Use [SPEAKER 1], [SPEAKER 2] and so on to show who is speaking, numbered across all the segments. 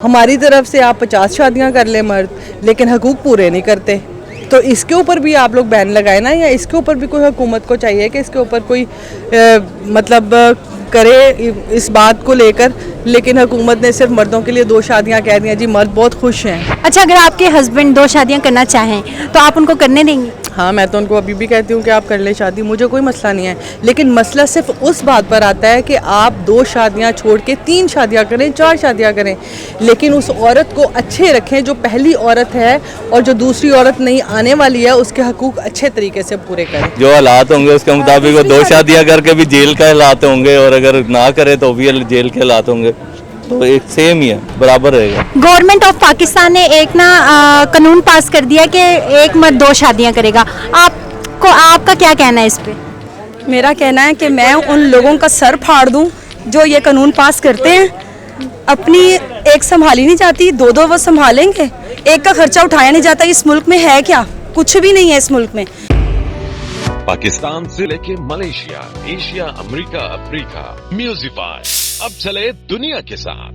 [SPEAKER 1] हमारी तरफ से आप 50 शादियां कर ले मर्द, लेकिन हकूक़ पूरे नहीं करते। तो इसके ऊपर भी आप लोग बैन लगाए ना, या इसके ऊपर भी कोई हुकूमत को चाहिए कि इसके ऊपर कोई मतलब करे इस बात को लेकर। लेकिन हुकूमत ने सिर्फ मर्दों के लिए 2 शादियां कह दी हैं जी, मर्द बहुत खुश हैं।
[SPEAKER 2] अच्छा, अगर आपके हस्बैंड 2 शादियां करना चाहें तो आप उनको करने देंगे?
[SPEAKER 1] हाँ, मैं तो उनको अभी भी कहती हूँ कि आप कर ले शादी, मुझे कोई मसला नहीं है। लेकिन मसला सिर्फ उस बात पर आता है कि आप 2 शादियाँ छोड़ के 3 शादियाँ करें, 4 शादियाँ करें, लेकिन उस औरत को अच्छे रखें जो पहली औरत है, और जो दूसरी औरत नहीं आने वाली है उसके हकूक़ अच्छे तरीके से पूरे करें।
[SPEAKER 3] जो हालात होंगे उसके मुताबिक वो 2 शादियाँ करके भी जेल का हालात होंगे, और अगर ना करे तो भी जेल के हालात होंगे, तो एक सेम ही है, बराबर रहेगा।
[SPEAKER 2] गवर्नमेंट ऑफ पाकिस्तान ने एक कानून पास कर दिया कि एक मर्द 2 शादियां करेगा। आपका क्या कहना है इस पे?
[SPEAKER 4] मेरा कहना है कि मैं उन लोगों का सर फाड़ दूं जो ये कानून पास करते हैं। अपनी एक संभाली नहीं जाती, 2 वो संभालेंगे, एक का खर्चा उठाया नहीं जाता। इस मुल्क में है क्या? कुछ भी नहीं है इस मुल्क में।
[SPEAKER 5] पाकिस्तान से लेके मलेशिया, एशिया, अमेरिका, अफ्रीका, म्यूजिफाई अब चले दुनिया के साथ।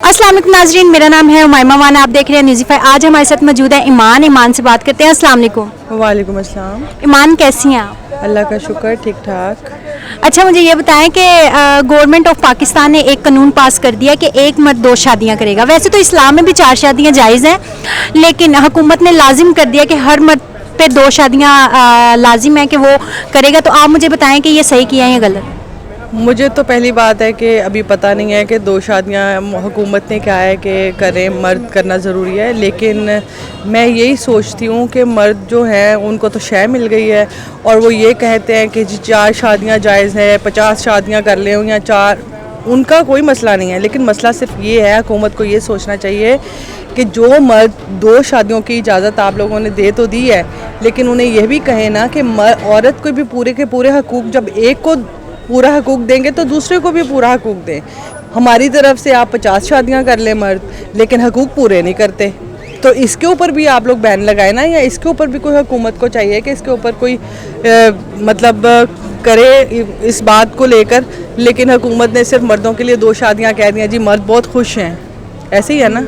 [SPEAKER 2] अस्सलाम वालेकुम नाजरीन, मेरा नाम है उमैमा मान, आप देख रहे हैं न्यूज़ीफाई। आज हमारे साथ मौजूद है ईमान से बात करते हैं। अस्सलाम वालेकुम।
[SPEAKER 1] वालेकुम अस्सलाम।
[SPEAKER 2] ईमान, कैसी हैं आप?
[SPEAKER 1] अल्लाह का शुक्र, ठीक ठाक।
[SPEAKER 2] अच्छा, मुझे ये बताएं कि गवर्नमेंट ऑफ पाकिस्तान ने एक कानून पास कर दिया कि एक मर्द 2 शादियां करेगा। वैसे तो इस्लाम में भी 4 शादियां जायज़ हैं, लेकिन हुकूमत ने लाजिम कर दिया कि हर मर्द पे 2 शादियां लाजिम है कि वो करेगा। तो आप मुझे बताएं कि ये सही किया है या गलत?
[SPEAKER 1] मुझे तो पहली बात है कि अभी पता नहीं है कि 2 शादियां हुकूमत ने क्या है कि करें, मर्द करना ज़रूरी है। लेकिन मैं यही सोचती हूँ कि मर्द जो हैं उनको तो शय मिल गई है, और वो ये कहते हैं कि जी 4 शादियां जायज़ है, 50 शादियां कर लें या 4, उनका कोई मसला नहीं है। लेकिन मसला सिर्फ ये है, हुकूमत को ये सोचना चाहिए कि जो मर्द 2 शादियों की इजाज़त आप लोगों ने दे तो दी है, लेकिन उन्हें यह भी कहे ना कि औरत को भी पूरे के पूरे हकूक़, जब एक को पूरा हकूक़ देंगे तो दूसरे को भी पूरा हकूक़ दें। हमारी तरफ से आप 50 शादियां कर ले मर्द, लेकिन हकूक़ पूरे नहीं करते। तो इसके ऊपर भी आप लोग बैन लगाए ना, या इसके ऊपर भी कोई हुकूमत को चाहिए कि इसके ऊपर कोई मतलब करे इस बात को लेकर। लेकिन हुकूमत ने सिर्फ मर्दों के लिए 2 शादियां कह दी हैं जी, मर्द बहुत खुश हैं। ऐसे ही है ना?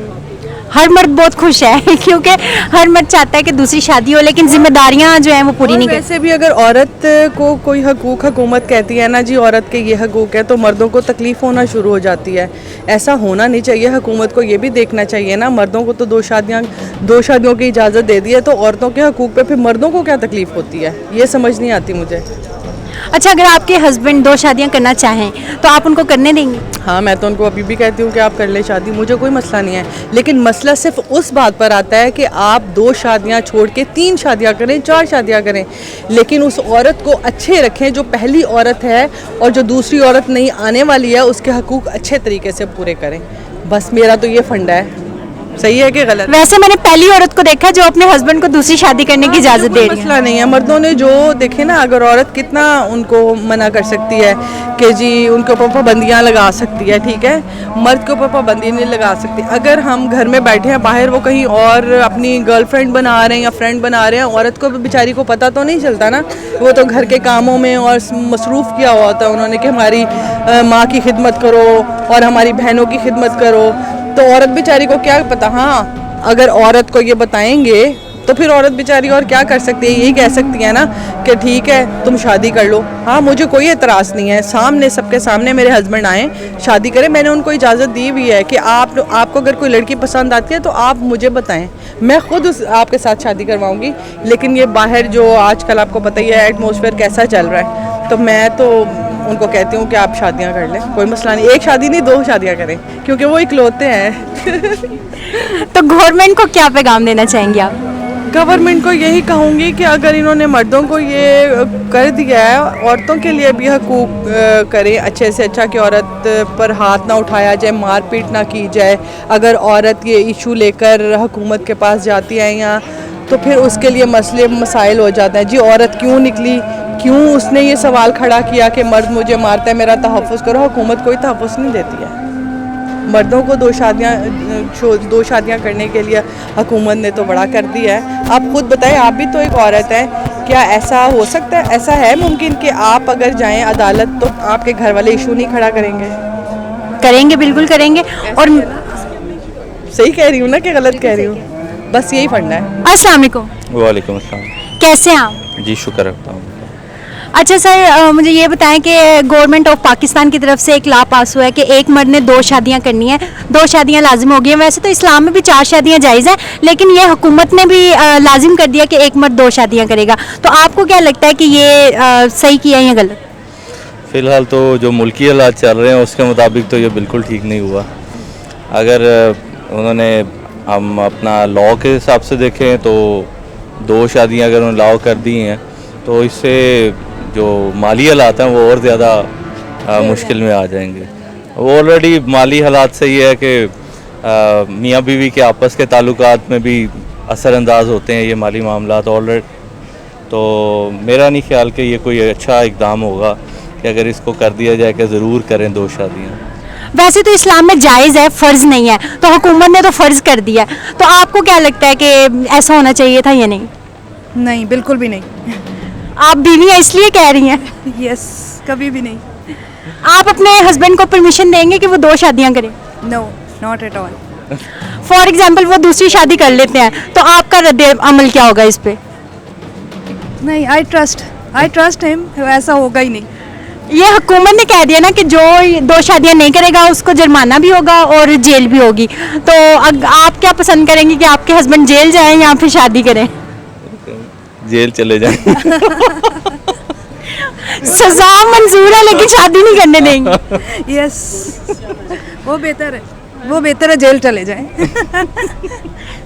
[SPEAKER 2] हर मर्द बहुत खुश है क्योंकि हर मर्द चाहता है कि दूसरी शादी हो, लेकिन जिम्मेदारियां जो हैं वो पूरी नहीं करती।
[SPEAKER 1] वैसे भी अगर औरत को कोई हकूक़ हुकूमत कहती है ना जी, औरत के ये हकूक़ है, तो मर्दों को तकलीफ़ होना शुरू हो जाती है। ऐसा होना नहीं चाहिए। हुकूमत को ये भी देखना चाहिए ना, मर्दों को तो 2 शादियों की इजाज़त दे दी है, तो औरतों के हकूक़ पे फिर मर्दों को क्या तकलीफ़ होती है, ये समझ नहीं आती मुझे।
[SPEAKER 2] अच्छा, अगर आपके हस्बैंड 2 शादियां करना चाहें तो आप उनको करने देंगे?
[SPEAKER 1] हाँ, मैं तो उनको अभी भी कहती हूँ कि आप कर ले शादी, मुझे कोई मसला नहीं है। लेकिन मसला सिर्फ उस बात पर आता है कि आप 2 शादियाँ छोड़ के 3 शादियाँ करें, 4 शादियाँ करें, लेकिन उस औरत को अच्छे रखें जो पहली औरत है, और जो दूसरी औरत नहीं आने वाली है उसके हकूक़ अच्छे तरीके से पूरे करें। बस मेरा तो ये फंडा है। सही है कि गलत?
[SPEAKER 2] वैसे मैंने पहली औरत को देखा जो अपने हस्बैंड को दूसरी शादी करने की इजाज़त दे रही है।
[SPEAKER 1] मसला नहीं है, मर्दों ने जो देखे ना, अगर औरत कितना उनको मना कर सकती है कि जी उनके ऊपर पाबंदियाँ लगा सकती है, ठीक है, मर्द के ऊपर पाबंदी नहीं लगा सकती। अगर हम घर में बैठे हैं, बाहर वो कहीं और अपनी गर्लफ्रेंड बना रहे हैं या फ्रेंड बना रहे हैं, औरत को बेचारी को पता तो नहीं चलता ना, वो तो घर के कामों में और मसरूफ़ किया हुआ होता है उन्होंने कि हमारी माँ की खिदमत करो और हमारी बहनों की खिदमत करो। तो औरत बेचारी को क्या पता। हाँ, अगर औरत को ये बताएंगे तो फिर औरत बेचारी और क्या कर सकती है, यही कह सकती है ना कि ठीक है तुम शादी कर लो। हाँ, मुझे कोई एतराज़ नहीं है, सामने सबके सामने मेरे हस्बैंड आए शादी करें, मैंने उनको इजाज़त दी हुई है कि आपको अगर कोई लड़की पसंद आती है तो आप मुझे बताएं, मैं खुद आपके साथ शादी करवाऊँगी। लेकिन ये बाहर जो आजकल आपको पता ही है एटमॉस्फेयर कैसा चल रहा है, तो मैं तो उनको कहती हूँ कि आप शादियाँ कर लें, कोई मसला नहीं। 1 शादी नहीं, 2 शादियाँ करें, क्योंकि वो इकलौते हैं।
[SPEAKER 2] तो गवर्नमेंट को क्या पैगाम देना चाहेंगे आप?
[SPEAKER 1] गवर्नमेंट को यही कहूँगी कि अगर इन्होंने मर्दों को ये कर दिया है, औरतों के लिए भी हकूक़ करें अच्छे से अच्छा, कि औरत पर हाथ ना उठाया जाए, मारपीट ना की जाए। अगर औरत ये इशू लेकर हुकूमत के पास जाती है या, तो फिर उसके लिए मसले मसाइल हो जाते हैं जी, औरत क्यों निकली, क्यों उसने ये सवाल खड़ा किया कि मर्द मुझे मारता है, मेरा तहफ़्फ़ुज़ करो। हुकूमत कोई तहफ़्फ़ुज़ नहीं देती है। मर्दों को 2 शादियाँ करने के लिए हुकूमत ने तो बड़ा कर दिया है। आप खुद बताएं, आप भी तो एक औरत हैं, क्या ऐसा हो सकता है, ऐसा है मुमकिन कि आप अगर जाएं अदालत तो आपके घर वाले इशू नहीं खड़ा करेंगे?
[SPEAKER 2] करेंगे, बिल्कुल करेंगे। और
[SPEAKER 1] सही कह रही हूँ ना कि गलत कह रही हूँ? बस यही फंडा है।
[SPEAKER 2] अस्सलाम वालेकुम,
[SPEAKER 3] वालेकुम अस्सलाम।
[SPEAKER 2] कैसे हैं आप?
[SPEAKER 3] जी शुक्र रखता हूँ।
[SPEAKER 2] अच्छा सर, मुझे ये बताएं कि गवर्नमेंट ऑफ पाकिस्तान की तरफ से एक लॉ पास हुआ है कि एक मर्द ने 2 शादियां करनी है, 2 शादियां लाजिम हो गई हैं। वैसे तो इस्लाम में भी 4 शादियां जायज़ हैं, लेकिन ये हुकूमत ने भी लाजिम कर दिया कि एक मर्द 2 शादियां करेगा। तो आपको क्या लगता है कि ये सही किया या गलत?
[SPEAKER 3] फ़िलहाल तो जो मुल्की हालात चल रहे हैं उसके मुताबिक तो ये बिल्कुल ठीक नहीं हुआ। अगर उन्होंने हम अपना लॉ के हिसाब से देखें तो 2 शादियां अगर उन्होंने लॉ कर दी हैं तो इससे जो माली हालात हैं वो और ज़्यादा मुश्किल में आ जाएंगे। वो ऑलरेडी माली हालात से ये है कि मियाँ बीवी के आपस के ताल्लुकात में भी असरअंदाज होते हैं ये माली मामलात ऑलरेडी। तो मेरा नहीं ख्याल कि ये कोई अच्छा इक़दाम होगा कि अगर इसको कर दिया जाए कि ज़रूर करें 2 शादियाँ।
[SPEAKER 2] वैसे तो इस्लाम में जायज़ है, फ़र्ज़ नहीं है, तो हुकूमत ने तो फ़र्ज़ कर दिया है। तो आपको क्या लगता है कि ऐसा होना चाहिए था या नहीं?
[SPEAKER 6] नहीं, बिल्कुल भी नहीं।
[SPEAKER 2] आप बीवी हैं इसलिए कह रही हैं?
[SPEAKER 6] यस, कभी भी नहीं।
[SPEAKER 2] आप अपने हस्बैंड को परमिशन देंगे कि वो 2 शादियां करें?
[SPEAKER 6] No, not at all.
[SPEAKER 2] For example वो दूसरी शादी कर लेते हैं, तो आपका रद्द अमल क्या होगा इस पे?
[SPEAKER 6] नहीं, आई ट्रस्ट हिम, ऐसा होगा ही नहीं।
[SPEAKER 2] ये हुकूमत ने कह दिया ना कि जो 2 शादियां नहीं करेगा उसको जुर्माना भी होगा और जेल भी होगी। तो आप क्या पसंद करेंगे कि आपके हस्बैंड जेल जाएं या फिर शादी करें?
[SPEAKER 3] जेल चले जाएं।
[SPEAKER 2] सजा मंजूर है लेकिन शादी नहीं करने देंगे।
[SPEAKER 6] यस, वो बेहतर है जेल चले जाएं।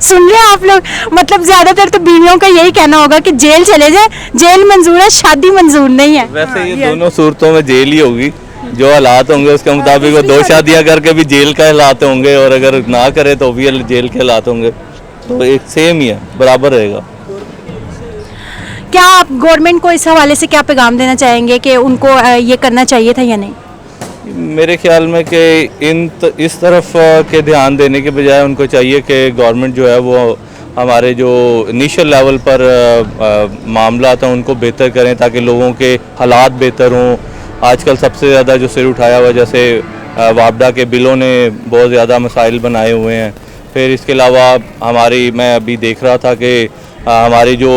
[SPEAKER 2] सुन रहे हैं आप लोग? मतलब ज्यादातर तो बीवियों का यही कहना होगा कि जेल चले जाए, जेल मंजूर है, शादी मंजूर नहीं है।
[SPEAKER 3] वैसे ये दोनों सूरतों में जेल ही होगी। जो हालात होंगे उसके मुताबिक वो 2 शादियां करके भी जेल का हालात होंगे और अगर ना करे तो भी जेल के हालात होंगे। तो एक सेम ही है, बराबर रहेगा।
[SPEAKER 2] क्या आप गवर्नमेंट को इस हवाले से क्या पैगाम देना चाहेंगे कि उनको ये करना चाहिए था या नहीं?
[SPEAKER 3] मेरे ख्याल में कि इस तरफ के ध्यान देने के बजाय उनको चाहिए कि गवर्नमेंट जो है वो हमारे जो इनिशियल लेवल पर मामला हैं उनको बेहतर करें ताकि लोगों के हालात बेहतर हों। आजकल सबसे ज़्यादा जो सिर उठाया हुआ जैसे वापडा के बिलों ने बहुत ज़्यादा मसाइल बनाए हुए हैं। फिर इसके अलावा मैं अभी देख रहा था कि हमारी जो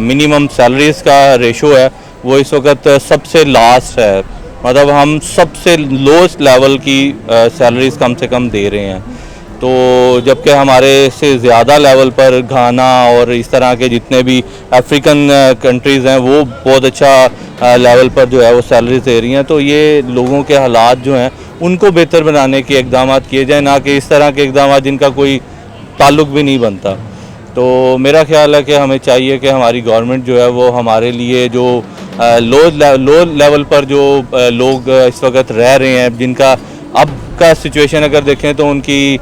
[SPEAKER 3] मिनिमम सैलरीज़ का रेशो है वो इस वक्त सबसे लास्ट है, मतलब हम सबसे लोएस्ट लेवल की सैलरीज़ कम से कम दे रहे हैं। तो जबकि हमारे से ज़्यादा लेवल पर घाना और इस तरह के जितने भी अफ्रीकन कंट्रीज़ हैं वो बहुत अच्छा लेवल पर जो है वो सैलरीज दे रही हैं। तो ये लोगों के हालात जो हैं उनको बेहतर बनाने के इक़दाम किए जाए, ना कि इस तरह के इक़दाम जिनका कोई ताल्लुक़ भी नहीं बनता। तो मेरा ख्याल है कि हमें चाहिए कि हमारी गवर्नमेंट जो है वो हमारे लिए जो लो लेवल पर जो लोग इस वक्त रह रहे हैं, जिनका अब का सिचुएशन अगर देखें तो उनकी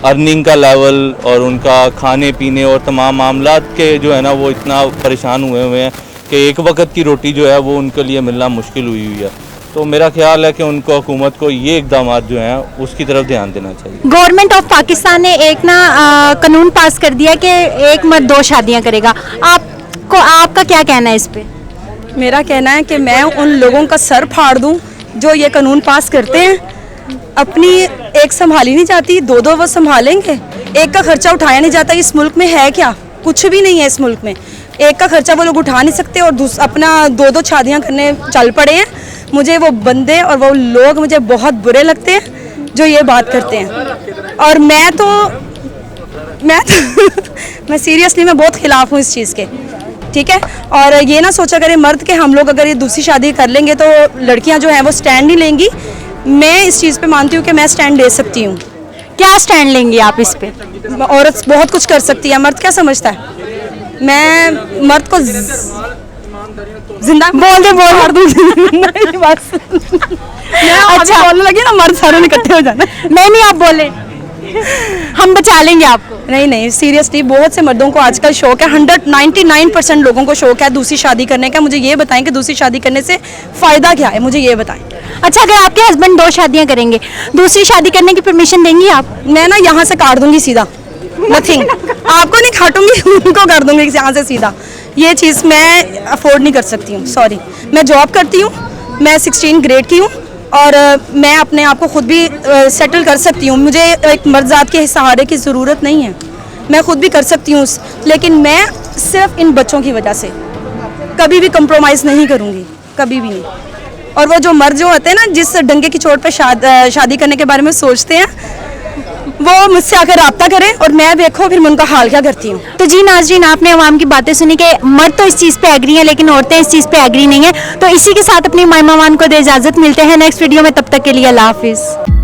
[SPEAKER 3] अर्निंग का लेवल और उनका खाने पीने और तमाम मामलात के जो है ना वो इतना परेशान हुए हैं कि एक वक्त की रोटी जो है वो उनके लिए मिलना मुश्किल हुई है। तो मेरा ख्याल है कि उनको हुकूमत को ये इक़दाम जो हैं उसकी तरफ ध्यान देना चाहिए।
[SPEAKER 2] गवर्नमेंट ऑफ पाकिस्तान ने एक कानून पास कर दिया कि एक मर्द 2 शादियां करेगा। आपका क्या कहना है इस पे?
[SPEAKER 4] मेरा कहना है कि मैं उन लोगों का सर फाड़ दूं जो ये कानून पास करते हैं। अपनी एक संभाली नहीं जाती, 2 वो संभालेंगे। एक का खर्चा उठाया नहीं जाता। इस मुल्क में है क्या? कुछ भी नहीं है इस मुल्क में। एक का खर्चा वो लोग उठा नहीं सकते और अपना 2 शादियां करने चल पड़े हैं। मुझे वो बंदे और वो लोग मुझे बहुत बुरे लगते हैं जो ये बात करते हैं। और मैं सीरियसली मैं बहुत खिलाफ हूँ इस चीज़ के, ठीक है। और ये ना सोचा करें मर्द के हम लोग अगर ये दूसरी शादी कर लेंगे तो लड़कियां जो हैं वो स्टैंड नहीं लेंगी। मैं इस चीज़ पे मानती हूँ कि मैं स्टैंड ले सकती हूँ।
[SPEAKER 2] क्या स्टैंड लेंगी आप इस पे?
[SPEAKER 4] औरत बहुत कुछ कर सकती है, मर्द क्या समझता है? मैं मर्द को जिंदा
[SPEAKER 2] बोल दूंगी।
[SPEAKER 4] नहीं बस अच्छा बोलने लगी ना, मर्द सारों ने इकट्ठे हो जाना।
[SPEAKER 2] नहीं आप बोले, हम बचा लेंगे आपको।
[SPEAKER 4] नहीं सीरियसली बहुत से मर्दों को आजकल शौक है, 99% लोगों को शौक है दूसरी शादी करने का। मुझे ये बताएं कि दूसरी शादी करने से फ़ायदा क्या है, मुझे ये बताएं।
[SPEAKER 2] अच्छा, अगर आपके हस्बैंड 2 शादियां करेंगे, दूसरी शादी करने की परमिशन देंगी आप?
[SPEAKER 4] मैं ना यहाँ से काट दूंगी सीधा, नथिंग। आपको नहीं काटूंगी, उनको कर दूंगी यहाँ से सीधा। ये चीज़ मैं अफोर्ड नहीं कर सकती हूँ, सॉरी। मैं जॉब करती हूँ, मैं 16 ग्रेड की हूँ اور میں اپنے آپ کو خود بھی سیٹل کر سکتی ہوں. مجھے ایک مرد ذات کے سہارے کی ضرورت نہیں ہے, میں خود بھی کر سکتی ہوں, لیکن میں صرف ان بچوں کی وجہ سے کبھی بھی کمپرومائز نہیں کروں گی, کبھی بھی نہیں. اور وہ جو مرد جو ہوتے ہیں نا, جس ڈنگے کی چوٹ پہ شادی کرنے کے بارے میں سوچتے ہیں, وہ مجھ سے آ کر رابطہ کریں اور میں دیکھو پھر میں ان کا حال کیا کرتی ہوں.
[SPEAKER 2] تو جی ناظرین, آپ نے عوام کی باتیں سنی کہ مرد تو اس چیز پہ ایگری ہیں لیکن عورتیں اس چیز پہ ایگری نہیں ہیں. تو اسی کے ساتھ اپنی مائمہ مان کو دے اجازت, ملتے ہیں نیکسٹ ویڈیو میں, تب تک کے لیے اللہ حافظ.